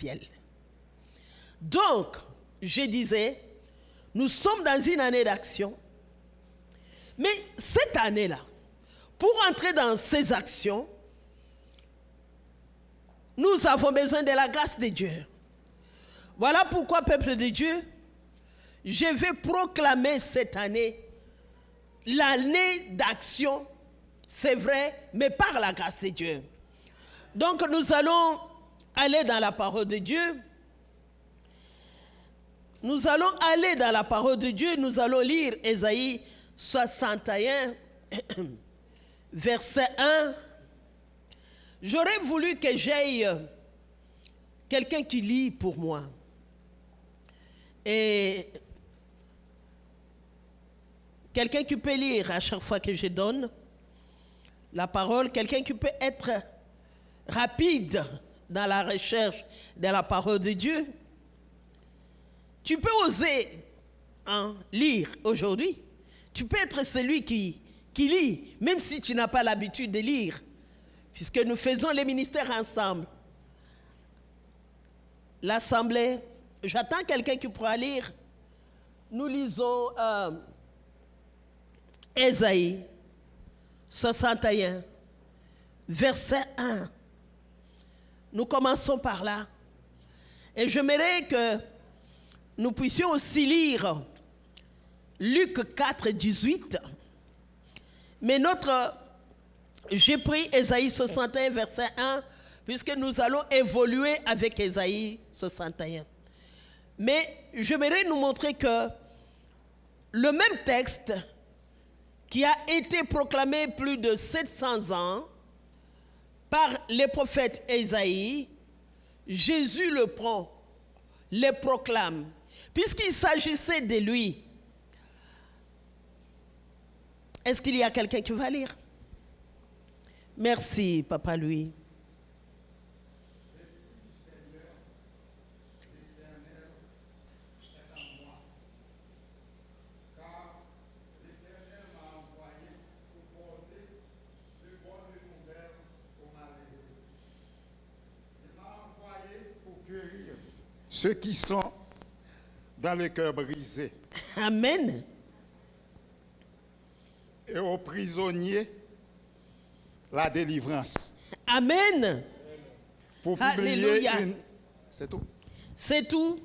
ciel. Donc, je disais, nous sommes dans une année d'action. Mais cette année-là, pour entrer dans ces actions, nous avons besoin de la grâce de Dieu. Voilà pourquoi, peuple de Dieu, je vais proclamer cette année l'année d'action, c'est vrai, mais par la grâce de Dieu. Donc nous allons aller dans la parole de Dieu. Nous allons aller dans la parole de Dieu. Nous allons lire Ésaïe 61, verset 1. J'aurais voulu que j'aille quelqu'un qui lit pour moi. Et quelqu'un qui peut lire à chaque fois que je donne la parole, quelqu'un qui peut être rapide dans la recherche de la parole de Dieu. Tu peux oser lire aujourd'hui. Tu peux être celui qui lit, même si tu n'as pas l'habitude de lire, puisque nous faisons les ministères ensemble. L'assemblée, j'attends quelqu'un qui pourra lire. Nous lisons Ésaïe 61, verset 1. Nous commençons par là. Et j'aimerais que nous puissions aussi lire Luc 4, 18. Mais j'ai pris Ésaïe 61, verset 1, puisque nous allons évoluer avec Ésaïe 61. Mais j'aimerais nous montrer que le même texte qui a été proclamé plus de 700 ans par les prophètes Ésaïe, Jésus le prend, le proclame, puisqu'il s'agissait de lui. Est-ce qu'il y a quelqu'un qui va lire? Merci, Papa Louis. Ceux qui sont dans le cœur brisé. Amen. Et aux prisonniers, la délivrance. Amen. Pour publier C'est tout. C'est tout.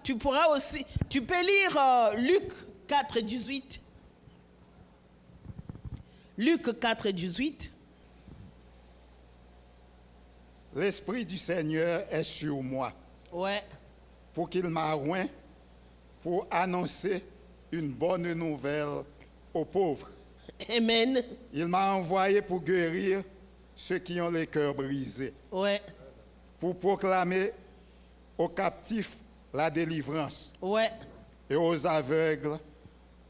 Tu pourras aussi, tu peux lire Luc 4, 18. Luc 4, 18. L'Esprit du Seigneur est sur moi. Ouais. Pour qu'il m'a oint pour annoncer une bonne nouvelle aux pauvres. Amen. Il m'a envoyé pour guérir ceux qui ont les cœurs brisés. Ouais. Pour proclamer aux captifs la délivrance. Ouais. Et aux aveugles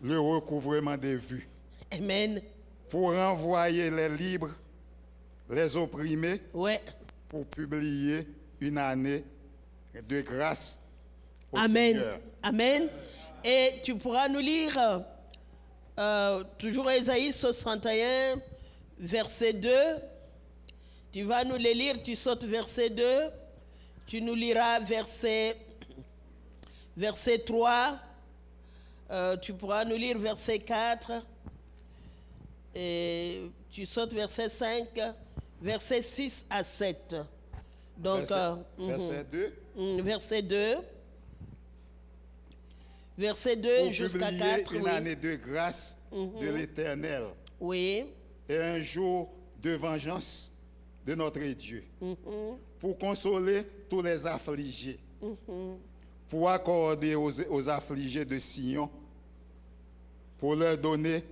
le recouvrement des vues. Amen. Pour renvoyer les libres, les opprimés. Ouais. Pour publier une année de grâce au Amen. Seigneur. Amen. Et tu pourras nous lire toujours Ésaïe 61, verset 2. Tu vas nous les lire, tu sautes verset 2. Tu nous liras verset 3. Tu pourras nous lire verset 4. Et tu sautes verset 5, verset 6 à 7. Donc, verset 2. Verset 2. Verset 2 jusqu'à 4. Une année de grâce de l'Éternel. Oui. Et un jour de vengeance de notre Dieu. Pour consoler tous les affligés. Pour accorder aux affligés de Sion. Pour leur donner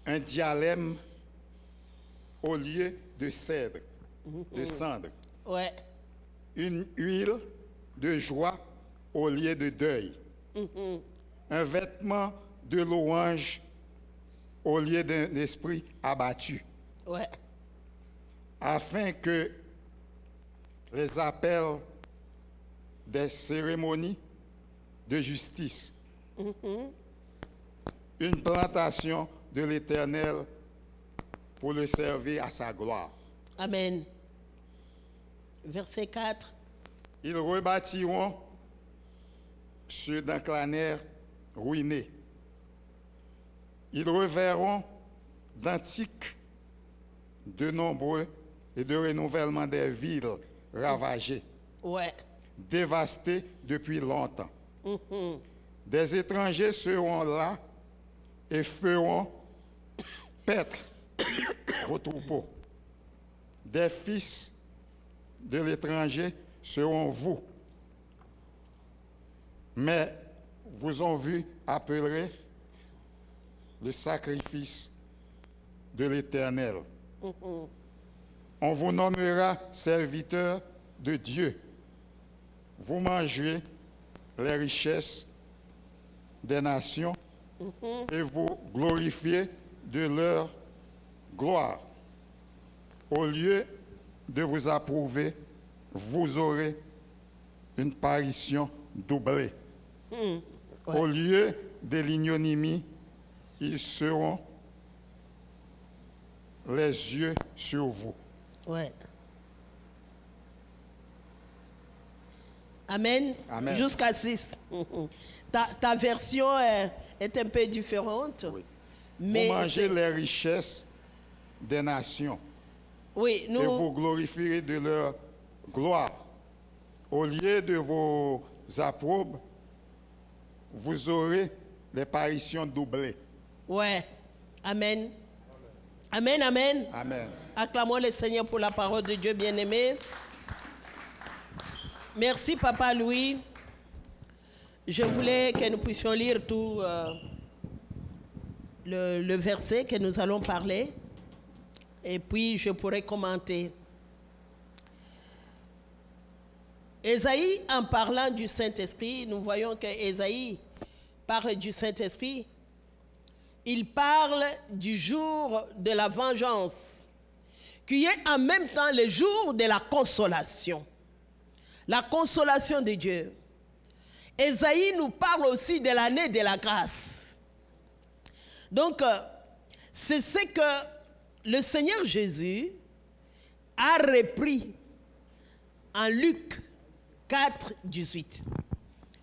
un diadème au lieu de cèdre, de cendre. Ouais. Une huile de joie au lieu de deuil. Un vêtement de louange au lieu d'un esprit abattu. Ouais. Afin que les appels des cérémonies de justice, une plantation de l'Éternel pour le servir à sa gloire. Amen. Verset 4. Ils rebâtiront ceux d'Anclaner ruinés. Ils reverront d'antiques, de nombreux et de renouvellement des villes ravagées, Ouais. dévastées depuis longtemps. Des étrangers seront là et feront paître vos troupeaux. Des fils de l'étranger seront vous. Mais vous ont vu appeler le sacrifice de l'Éternel. On vous nommera serviteur de Dieu. Vous mangerez les richesses des nations et vous glorifiez de leur gloire. Au lieu de vous approuver, vous aurez une parition doublée. Au lieu de l'ignominie, ils seront les yeux sur vous. Ouais. Amen. Amen. Jusqu'à 6. Ta version est un peu différente. Oui. Mais vous mangez c'est- les richesses des nations oui, et nous, vous glorifierez de leur gloire. Au lieu de vos approbes, vous aurez des paritions doublées. ouais. Amen. Amen, amen. Amen. Acclamons le Seigneur pour la parole de Dieu bien-aimé. Merci, Papa Louis. Je voulais que nous puissions lire tout le verset que nous allons parler. Et puis, je pourrai commenter. Ésaïe, en parlant du Saint-Esprit, nous voyons que Ésaïe parle du Saint-Esprit. Il parle du jour de la vengeance, qui est en même temps le jour de la consolation. La consolation de Dieu. Ésaïe nous parle aussi de l'année de la grâce. Donc, c'est ce que le Seigneur Jésus a repris en Luc 4, 18,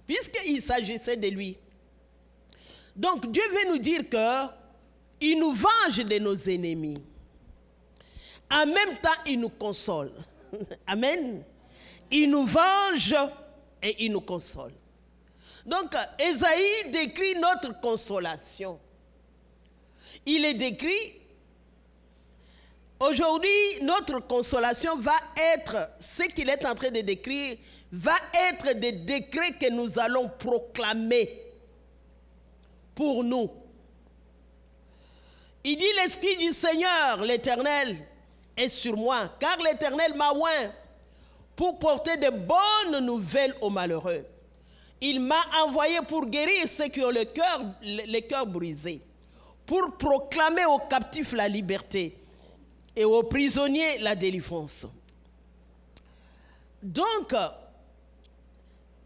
puisqu'il s'agissait de lui. Donc, Dieu veut nous dire qu'il nous venge de nos ennemis. En même temps, il nous console. Amen. Il nous venge et il nous console. Donc, Ésaïe décrit notre consolation. Il est décrit, aujourd'hui, notre consolation va être, ce qu'il est en train de décrire, va être des décrets que nous allons proclamer pour nous. Il dit, l'Esprit du Seigneur, l'Éternel, est sur moi, car l'Éternel m'a oint pour porter de bonnes nouvelles aux malheureux. Il m'a envoyé pour guérir ceux qui ont le cœur brisé, pour proclamer aux captifs la liberté et aux prisonniers la délivrance. Donc,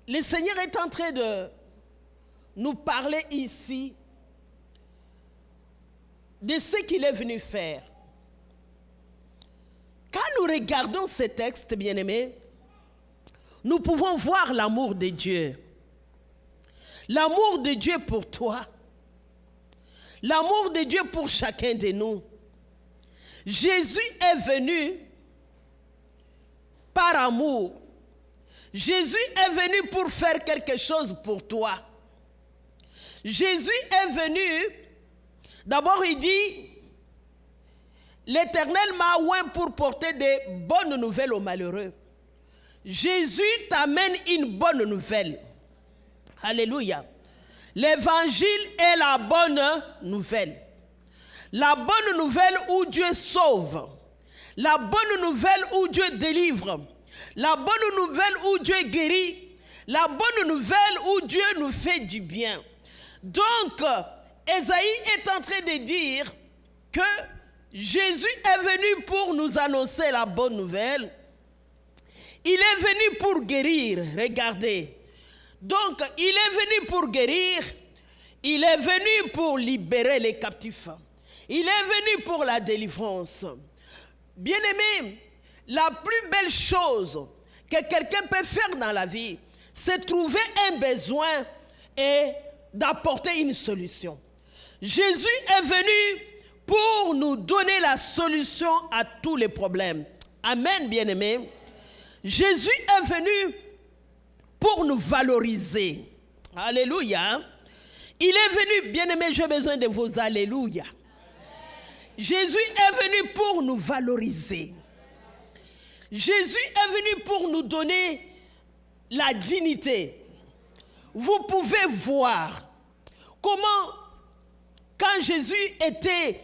le Seigneur est en train de nous parler ici de ce qu'il est venu faire. Quand nous regardons ce texte, bien-aimés, nous pouvons voir l'amour de Dieu. L'amour de Dieu pour toi. L'amour de Dieu pour chacun de nous. Jésus est venu par amour. Jésus est venu pour faire quelque chose pour toi. Jésus est venu, d'abord il dit, l'Éternel m'a oint pour porter des bonnes nouvelles aux malheureux. Jésus t'amène une bonne nouvelle. Alléluia. L'évangile est la bonne nouvelle. La bonne nouvelle où Dieu sauve. La bonne nouvelle où Dieu délivre. La bonne nouvelle où Dieu guérit. La bonne nouvelle où Dieu nous fait du bien. Donc, Ésaïe est en train de dire que Jésus est venu pour nous annoncer la bonne nouvelle. Il est venu pour guérir. Regardez. Donc, il est venu pour guérir. Il est venu pour libérer les captifs. Il est venu pour la délivrance. Bien-aimés, la plus belle chose que quelqu'un peut faire dans la vie, c'est trouver un besoin et d'apporter une solution. Jésus est venu pour nous donner la solution à tous les problèmes. Amen, bien-aimés. Jésus est venu pour nous valoriser. Alléluia. Il est venu, bien-aimés, j'ai besoin de vos alléluia. Jésus est venu pour nous valoriser. Jésus est venu pour nous donner la dignité. Vous pouvez voir comment, quand Jésus était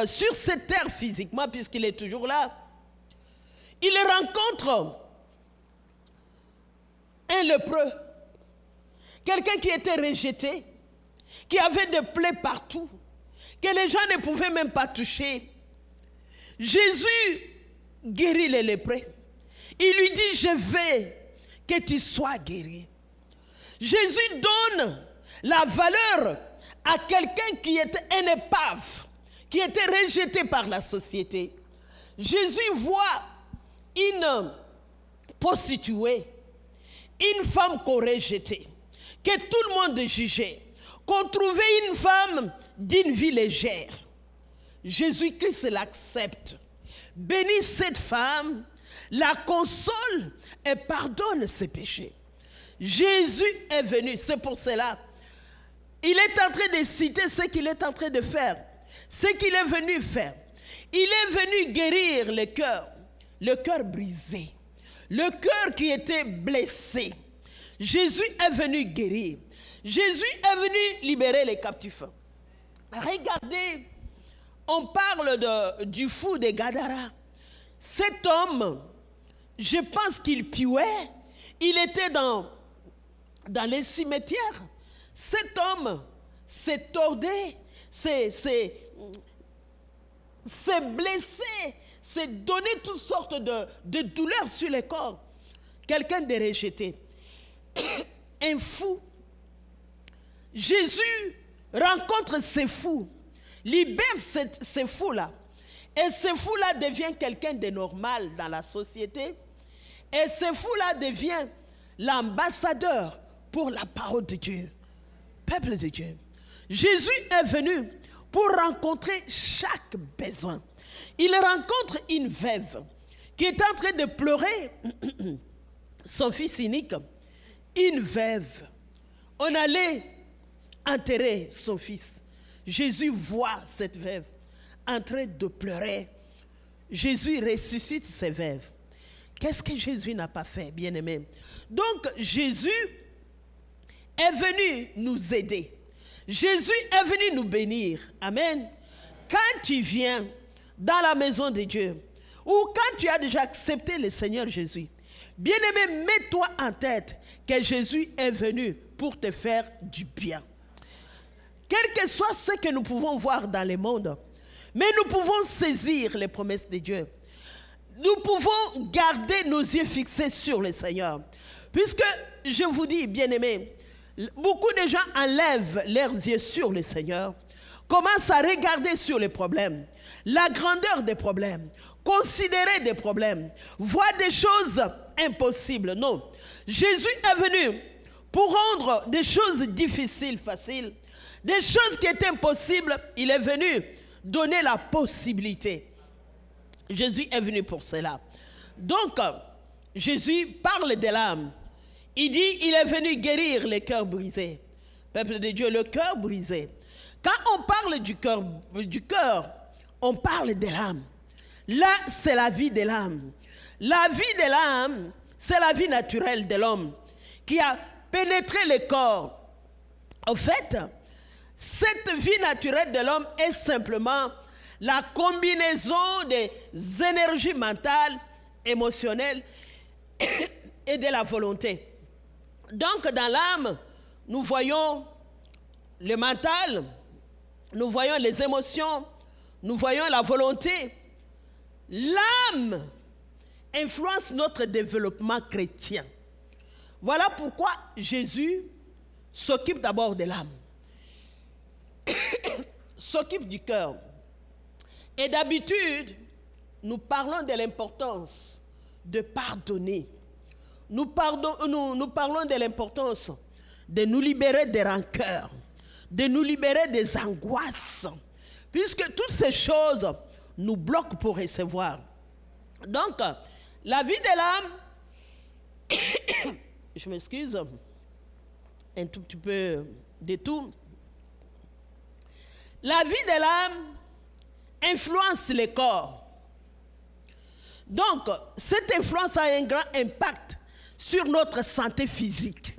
sur cette terre physiquement, puisqu'il est toujours là, il rencontre un lépreux, quelqu'un qui était rejeté, qui avait des plaies partout, que les gens ne pouvaient même pas toucher. Jésus guérit les lépreux. Il lui dit, je veux que tu sois guéri. Jésus donne la valeur à quelqu'un qui était un épave, qui était rejeté par la société. Jésus voit une prostituée, une femme qu'on rejetait, que tout le monde jugeait, qu'on trouvait une femme d'une vie légère. Jésus-Christ l'accepte, bénit cette femme, la console et pardonne ses péchés. Jésus est venu, c'est pour cela. Il est en train de citer ce qu'il est en train de faire, ce qu'il est venu faire. Il est venu guérir le cœur brisé, le cœur qui était blessé. Jésus est venu guérir. Jésus est venu libérer les captifs. Regardez, on parle du fou de Gadara. Cet homme, je pense qu'il puait. Il était dans les cimetières. Cet homme s'est tordé, s'est blessé, s'est donné toutes sortes de douleurs sur le corps. Quelqu'un de rejeté. Un fou. Jésus rencontre ces fous, libère ces fous-là. Et ce fou-là devient quelqu'un de normal dans la société. Et ce fou-là devient l'ambassadeur pour la parole de Dieu. Peuple de Dieu. Jésus est venu pour rencontrer chaque besoin. Il rencontre une veuve qui est en train de pleurer son fils unique. Une veuve. On allait enterrer son fils. Jésus voit cette veuve en train de pleurer. Jésus ressuscite ces veuves. Qu'est-ce que Jésus n'a pas fait, bien-aimé? Donc, Jésus est venu nous aider. Jésus est venu nous bénir. Amen. Quand tu viens dans la maison de Dieu, ou quand tu as déjà accepté le Seigneur Jésus, bien-aimé, mets-toi en tête que Jésus est venu pour te faire du bien. Quel que soit ce que nous pouvons voir dans le monde, mais nous pouvons saisir les promesses de Dieu. Nous pouvons garder nos yeux fixés sur le Seigneur. Puisque, je vous dis, bien-aimés, beaucoup de gens enlèvent leurs yeux sur le Seigneur, commencent à regarder sur les problèmes, la grandeur des problèmes, considérer des problèmes, voir des choses impossibles. Non, Jésus est venu pour rendre des choses difficiles faciles, des choses qui étaient impossibles. Il est venu donner la possibilité. Jésus est venu pour cela. Donc, Jésus parle de l'âme. Il dit, il est venu guérir les cœurs brisés. Peuple de Dieu, le cœur brisé. Quand on parle du cœur, on parle de l'âme. Là, c'est la vie de l'âme. La vie de l'âme, c'est la vie naturelle de l'homme qui a pénétré le corps. En fait, cette vie naturelle de l'homme est simplement la combinaison des énergies mentales, émotionnelles et de la volonté. Donc, dans l'âme, nous voyons le mental, nous voyons les émotions, nous voyons la volonté. L'âme influence notre développement chrétien. Voilà pourquoi Jésus s'occupe d'abord de l'âme, s'occupe du cœur. Et d'habitude, nous parlons de l'importance de pardonner. Nous parlons de l'importance de nous libérer des rancœurs, de nous libérer des angoisses, puisque toutes ces choses nous bloquent pour recevoir. Donc, la vie de l'âme, je m'excuse, un tout petit peu de tout. La vie de l'âme influence le corps. Donc, cette influence a un grand impact sur notre santé physique.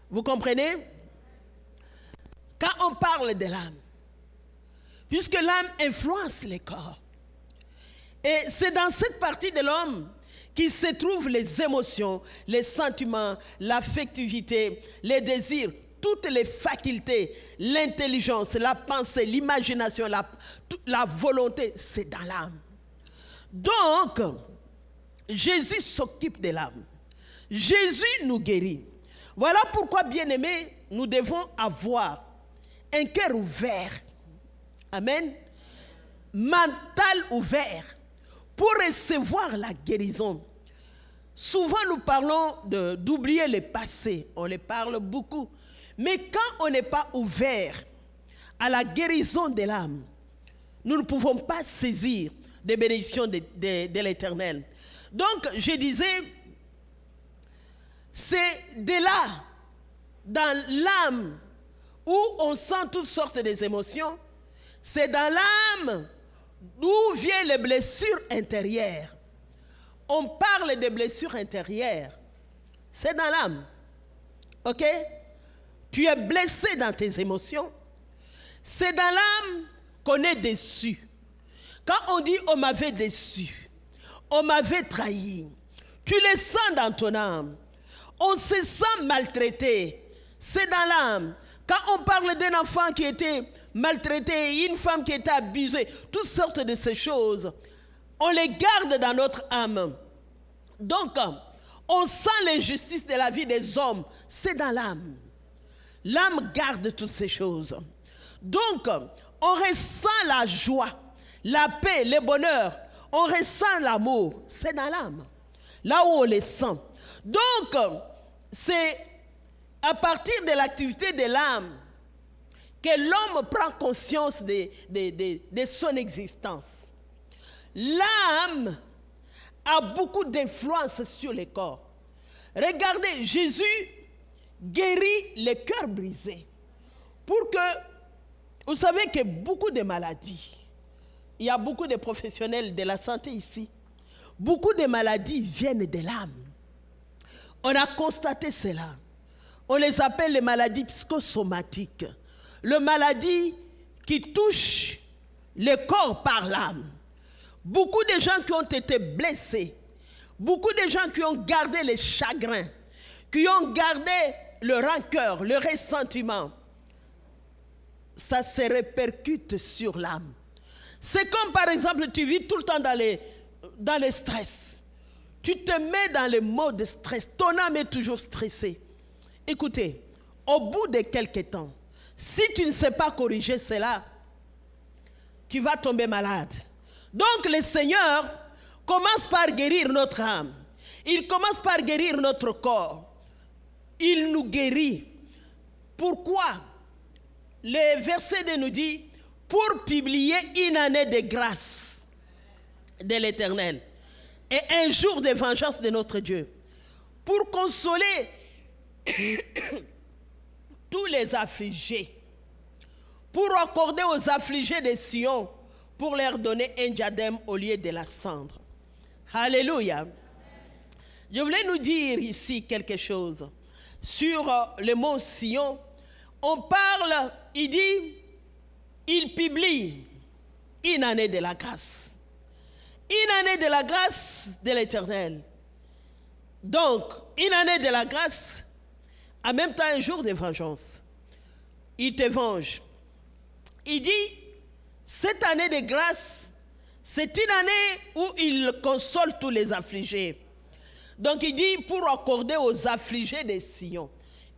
Vous comprenez? Quand on parle de l'âme, puisque l'âme influence le corps. Et c'est dans cette partie de l'homme qui se trouvent les émotions, les sentiments, l'affectivité, les désirs, toutes les facultés, l'intelligence, la pensée, l'imagination, la volonté, c'est dans l'âme. Donc, Jésus s'occupe de l'âme. Jésus nous guérit. Voilà pourquoi, bien-aimés, nous devons avoir un cœur ouvert. Amen. Mental ouvert pour recevoir la guérison. Souvent, nous parlons d'oublier le passé. On le parle beaucoup. Mais quand on n'est pas ouvert à la guérison de l'âme, nous ne pouvons pas saisir des bénédictions de l'Éternel. Donc, je disais, c'est de là, dans l'âme, où on sent toutes sortes d'émotions. C'est dans l'âme d'où viennent les blessures intérieures. On parle des blessures intérieures. C'est dans l'âme. Ok? Tu es blessé dans tes émotions. C'est dans l'âme qu'on est déçu. Quand on dit « on m'avait déçu », « on m'avait trahi », tu le sens dans ton âme. On se sent maltraité. C'est dans l'âme. Quand on parle d'un enfant qui était maltraité, une femme qui était abusée, toutes sortes de ces choses, on les garde dans notre âme. Donc, on sent l'injustice de la vie des hommes. C'est dans l'âme. L'âme garde toutes ces choses. Donc, on ressent la joie, la paix, le bonheur. On ressent l'amour. C'est dans l'âme. Là où on les sent. Donc, c'est à partir de l'activité de l'âme que l'homme prend conscience de son existence. L'âme a beaucoup d'influence sur le corps. Regardez, Jésus guérit les cœurs brisés. Pour que, vous savez que beaucoup de maladies, il y a beaucoup de professionnels de la santé ici, beaucoup de maladies viennent de l'âme. On a constaté cela. On les appelle les maladies psychosomatiques. Les maladies qui touchent le corps par l'âme. Beaucoup de gens qui ont été blessés, beaucoup de gens qui ont gardé les chagrins, qui ont gardé le rancœur, le ressentiment, ça se répercute sur l'âme. C'est comme par exemple, tu vis tout le temps dans les stress. Tu te mets dans le mode de stress. Ton âme est toujours stressée. Écoutez, au bout de quelques temps, si tu ne sais pas corriger cela, tu vas tomber malade. Donc le Seigneur commence par guérir notre âme. Il commence par guérir notre corps. Il nous guérit. Pourquoi? Le verset 2 nous dit, pour publier une année de grâce de l'Éternel et un jour de vengeance de notre Dieu, pour consoler tous les affligés, pour accorder aux affligés de Sion, pour leur donner un diadème au lieu de la cendre. Alléluia. Je voulais nous dire ici quelque chose sur le mont Sion. On parle, il dit, il publie une année de la grâce. Une année de la grâce de l'Éternel. Donc, une année de la grâce, en même temps un jour de vengeance. Il te venge. Il dit, cette année de grâce, c'est une année où il console tous les affligés. Donc il dit, pour accorder aux affligés de Sion,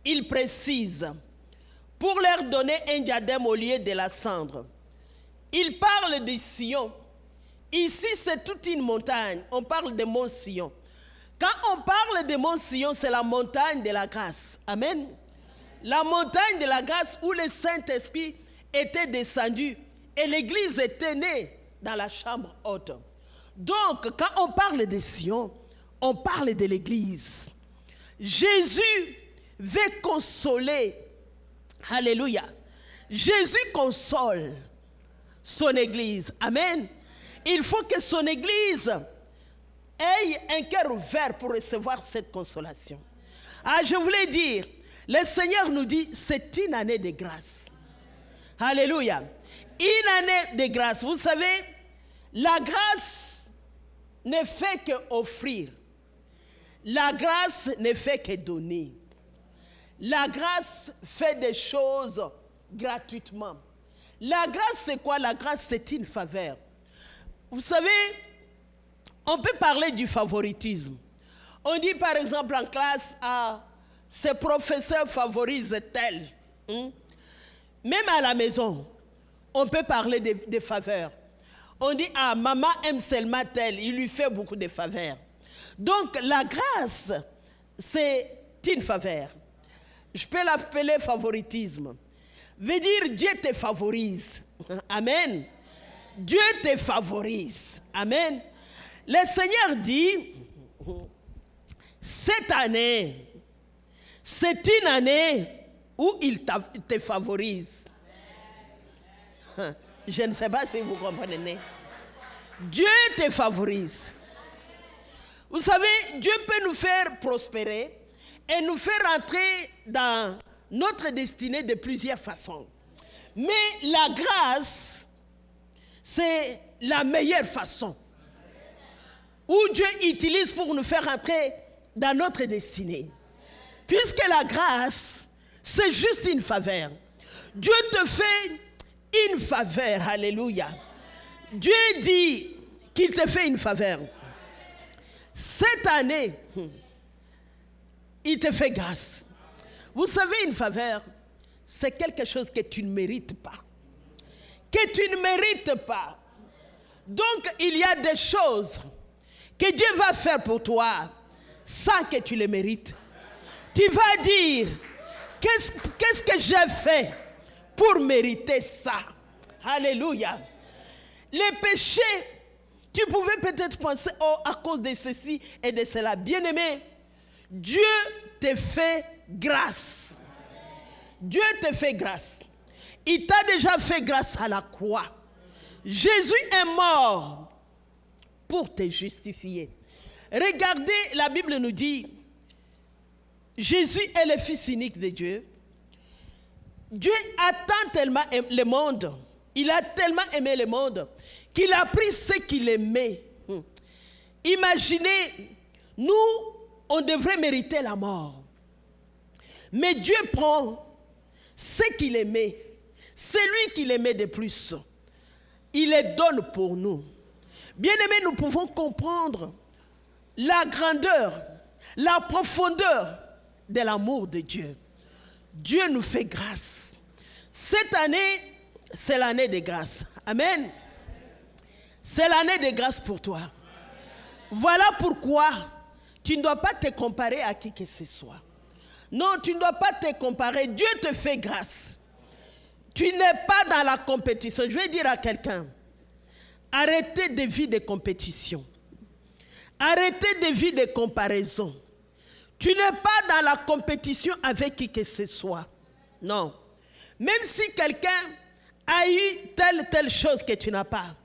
il précise, pour leur donner un diadème au lieu de la cendre. Il parle de Sion. Ici, c'est toute une montagne. On parle de Mont Sion. Quand on parle de Mont Sion, c'est la montagne de la grâce. Amen. La montagne de la grâce où le Saint-Esprit était descendu et l'Église était née dans la chambre haute. Donc, quand on parle de Sion, on parle de l'Église. Jésus veut consoler. Alléluia. Jésus console son Église. Amen. Il faut que son Église ait un cœur ouvert pour recevoir cette consolation. Ah, je voulais dire, le Seigneur nous dit, c'est une année de grâce. Alléluia. Une année de grâce. Vous savez, la grâce ne fait qu'offrir. La grâce ne fait que donner. La grâce fait des choses gratuitement. La grâce, c'est quoi? La grâce, c'est une faveur. Vous savez, on peut parler du favoritisme. On dit par exemple en classe, ce professeur favorise tel. Même à la maison, on peut parler de faveurs. On dit, maman aime seulement tel, il lui fait beaucoup de faveurs. Donc la grâce, c'est une faveur. Je peux l'appeler favoritisme. Veut dire Dieu te favorise. Amen. Dieu te favorise. Amen. Le Seigneur dit, cette année, c'est une année où il te favorise. Je ne sais pas si vous comprenez. Dieu te favorise. Vous savez, Dieu peut nous faire prospérer et nous faire entrer dans notre destinée de plusieurs façons. Mais la grâce, c'est la meilleure façon où Dieu utilise pour nous faire entrer dans notre destinée. Puisque la grâce, c'est juste une faveur. Dieu te fait une faveur. Alléluia. Dieu dit qu'il te fait une faveur. Cette année, il te fait grâce. Vous savez, une faveur, c'est quelque chose que tu ne mérites pas. Que tu ne mérites pas. Donc, il y a des choses que Dieu va faire pour toi sans que tu les mérites. Tu vas dire, qu'est-ce que j'ai fait pour mériter ça? Alléluia. Les péchés, tu pouvais peut-être penser, à cause de ceci et de cela. Bien-aimé, Dieu te fait grâce. Dieu te fait grâce. Il t'a déjà fait grâce à la croix. Jésus est mort pour te justifier. Regardez, la Bible nous dit, Jésus est le Fils unique de Dieu. Dieu a tant tellement aimé le monde, il a tellement aimé le monde, qu'il a pris ce qu'il aimait. Imaginez, nous, on devrait mériter la mort. Mais Dieu prend ce qu'il aimait, celui qu'il aimait de plus. Il les donne pour nous. Bien-aimés, nous pouvons comprendre la grandeur, la profondeur de l'amour de Dieu. Dieu nous fait grâce. Cette année, c'est l'année de grâce. Amen. C'est l'année de grâce pour toi. Voilà pourquoi tu ne dois pas te comparer à qui que ce soit. Non, tu ne dois pas te comparer. Dieu te fait grâce. Tu n'es pas dans la compétition. Je vais dire à quelqu'un, arrêtez de vivre de compétition. Arrêtez de vivre de comparaison. Tu n'es pas dans la compétition avec qui que ce soit. Non. Même si quelqu'un a eu telle chose que tu n'as pas.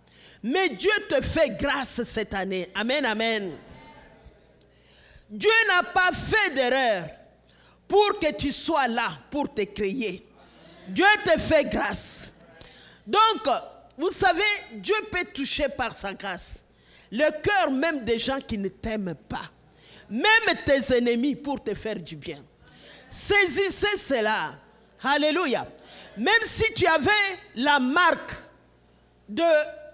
Mais Dieu te fait grâce cette année. Amen, amen. Dieu n'a pas fait d'erreur pour que tu sois là, pour te créer. Dieu te fait grâce. Donc, vous savez, Dieu peut toucher par sa grâce le cœur même des gens qui ne t'aiment pas. Même tes ennemis pour te faire du bien. Saisissez cela. Alléluia. Même si tu avais la marque de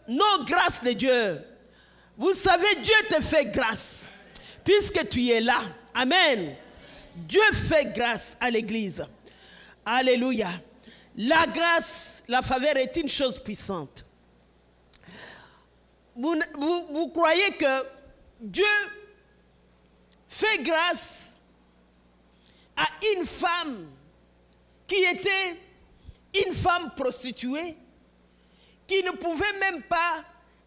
non-grâce de Dieu, vous savez, Dieu te fait grâce. Puisque tu es là. Amen. Dieu fait grâce à l'église. Alléluia. La grâce, la faveur est une chose puissante. vous croyez que Dieu fait grâce à une femme qui était une femme prostituée, qui ne pouvait même pas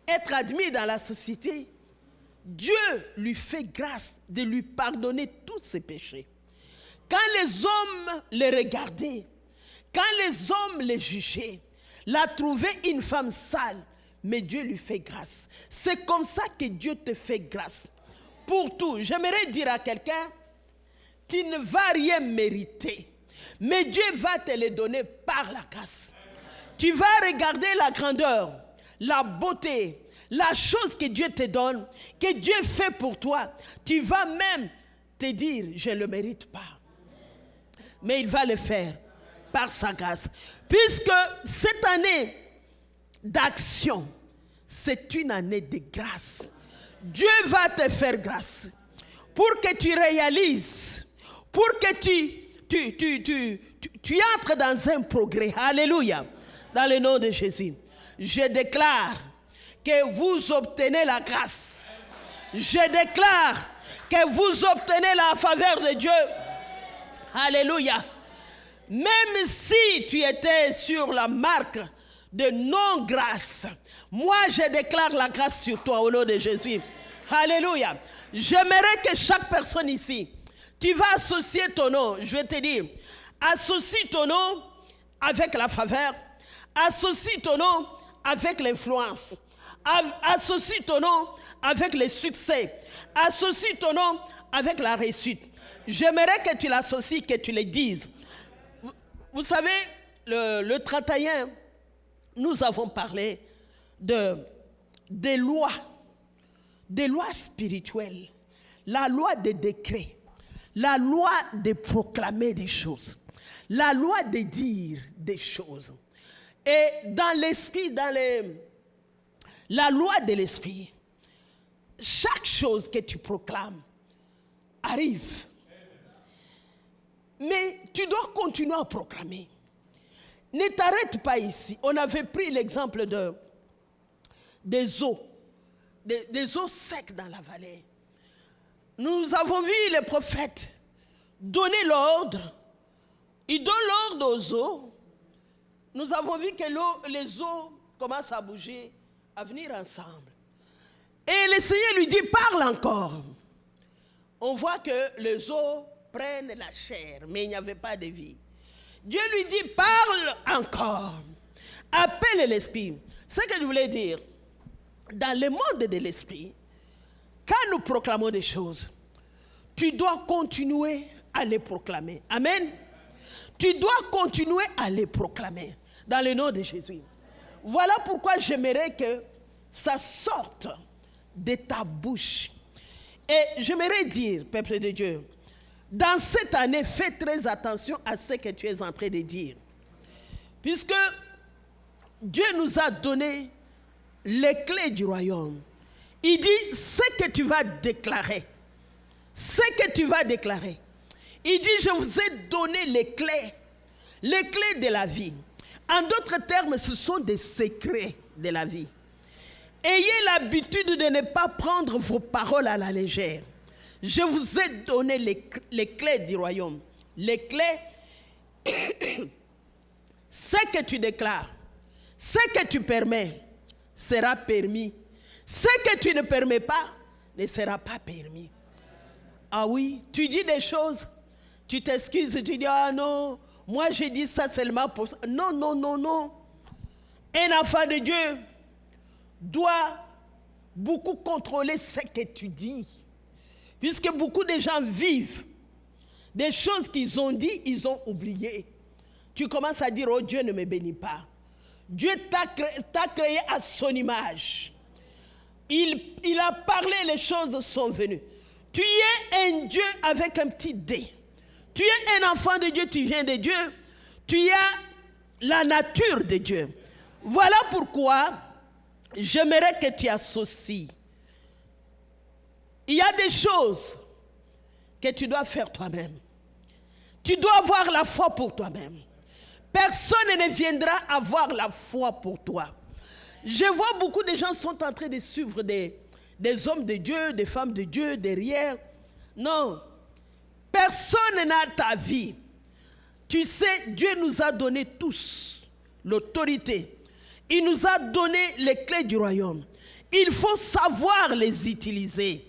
être admise dans la société. Dieu lui fait grâce de lui pardonner tous ses péchés. Quand les hommes les regardaient, quand les hommes les jugeaient, la trouvaient une femme sale, mais Dieu lui fait grâce. C'est comme ça que Dieu te fait grâce. Pour tout, j'aimerais dire à quelqu'un qui ne va rien mériter, mais Dieu va te le donner par la grâce. Tu vas regarder la grandeur, la beauté, la chose que Dieu te donne, que Dieu fait pour toi. Tu vas même te dire, je ne le mérite pas. Mais il va le faire par sa grâce. Puisque cette année d'action, c'est une année de grâce. Dieu va te faire grâce pour que tu réalises, pour que tu entres dans un progrès. Alléluia. Dans le nom de Jésus. Je déclare que vous obtenez la grâce. Je déclare que vous obtenez la faveur de Dieu. Alléluia. Même si tu étais sur la marque de non-grâce, moi je déclare la grâce sur toi au nom de Jésus. Alléluia. J'aimerais que chaque personne ici, tu vas associer ton nom, je vais te dire, associe ton nom avec la faveur, associe ton nom avec l'influence, associe ton nom avec le succès, associe ton nom avec la réussite. J'aimerais que tu l'associes, que tu le dises. Vous savez, le 31, nous avons parlé des lois spirituelles, la loi des décrets, la loi de proclamer des choses, la loi de dire des choses. Et dans l'esprit, la loi de l'esprit, chaque chose que tu proclames arrive. Mais tu dois continuer à proclamer. Ne t'arrête pas ici. On avait pris l'exemple des eaux secs dans la vallée. Nous avons vu les prophètes donner l'ordre. Ils donnent l'ordre aux eaux. Nous avons vu que les eaux commencent à bouger, à venir ensemble. Et le Seigneur lui dit, parle encore. On voit que les eaux prennent la chair, mais il n'y avait pas de vie. Dieu lui dit, parle encore. Appelle l'esprit. Ce que je voulais dire, dans le monde de l'esprit, quand nous proclamons des choses, tu dois continuer à les proclamer. Amen. Tu dois continuer à les proclamer dans le nom de Jésus. Voilà pourquoi j'aimerais que ça sorte de ta bouche. Et j'aimerais dire, peuple de Dieu, dans cette année, fais très attention à ce que tu es en train de dire. Puisque Dieu nous a donné les clés du royaume. Il dit, ce que tu vas déclarer. Ce que tu vas déclarer. Il dit, je vous ai donné les clés de la vie. En d'autres termes, ce sont des secrets de la vie. Ayez l'habitude de ne pas prendre vos paroles à la légère. Je vous ai donné les clés du royaume. Les clés, ce que tu déclares, ce que tu permets, sera permis. Ce que tu ne permets pas, ne sera pas permis. Ah oui, tu dis des choses, tu t'excuses, tu dis, ah non, moi j'ai dit ça seulement pour ça. Non, non, non, non. Un enfant de Dieu doit beaucoup contrôler ce que tu dis. Puisque beaucoup de gens vivent des choses qu'ils ont dit, ils ont oublié. Tu commences à dire, oh Dieu ne me bénit pas. Dieu t'a créé à son image. Il a parlé, les choses sont venues. Tu es un Dieu avec un petit D. Tu es un enfant de Dieu, tu viens de Dieu. Tu as la nature de Dieu. Voilà pourquoi j'aimerais que tu associes. Il y a des choses que tu dois faire toi-même. Tu dois avoir la foi pour toi-même. Personne ne viendra avoir la foi pour toi. Je vois beaucoup de gens sont en train de suivre des hommes de Dieu, des femmes de Dieu derrière. Non. Personne n'a ta vie. Tu sais, Dieu nous a donné tous l'autorité. Il nous a donné les clés du royaume. Il faut savoir les utiliser.